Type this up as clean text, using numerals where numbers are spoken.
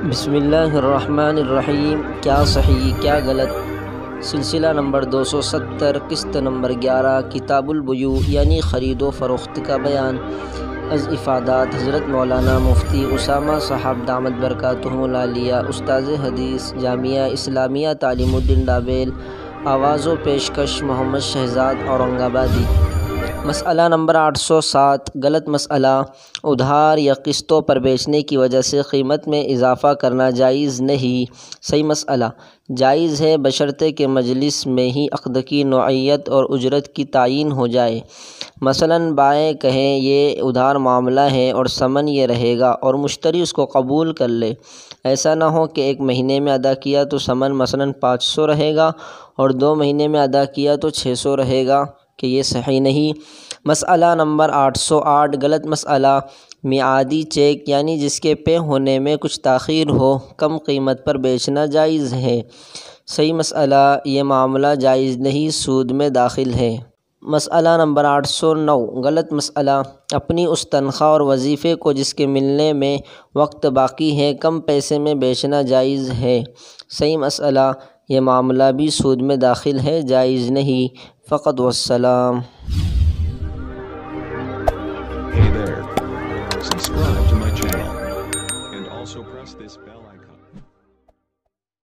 بسم اللہ الرحمن الرحیم۔ کیا صحیح کیا غلط، سلسلہ نمبر 270، قسط نمبر 11، کتاب البیوع یعنی خرید و فروخت کا بیان۔ از افادات حضرت مولانا مفتی اسامہ صاحب دامت برکاتہم العالیہ، استاذ حدیث جامعہ اسلامیہ تعلیم الدین ڈابیل، آواز و پیشکش محمد شہزاد اورنگ آبادی۔ مسئلہ نمبر 807، غلط مسئلہ، ادھار یا قسطوں پر بیچنے کی وجہ سے قیمت میں اضافہ کرنا جائز نہیں۔ صحیح مسئلہ، جائز ہے بشرطے کہ مجلس میں ہی عقد کی نوعیت اور اجرت کی تعین ہو جائے۔ مثلاً بائیں کہیں یہ ادھار معاملہ ہے اور ثمن یہ رہے گا اور مشتری اس کو قبول کر لے۔ ایسا نہ ہو کہ 1 مہینے میں ادا کیا تو ثمن مثلاً 500 رہے گا اور 2 مہینے میں ادا کیا تو 600 رہے گا، کہ یہ صحیح نہیں۔ مسئلہ نمبر 808، غلط مسئلہ، میعادی چیک یعنی جس کے پے ہونے میں کچھ تاخیر ہو کم قیمت پر بیچنا جائز ہے۔ صحیح مسئلہ، یہ معاملہ جائز نہیں، سود میں داخل ہے۔ مسئلہ نمبر 809، غلط مسئلہ، اپنی اس تنخواہ اور وظیفے کو جس کے ملنے میں وقت باقی ہے کم پیسے میں بیچنا جائز ہے۔ صحیح مسئلہ، یہ معاملہ بھی سود میں داخل ہے، جائز نہیں۔ فقط والسلام۔ Hey there. Subscribe to my channel and also press this bell icon.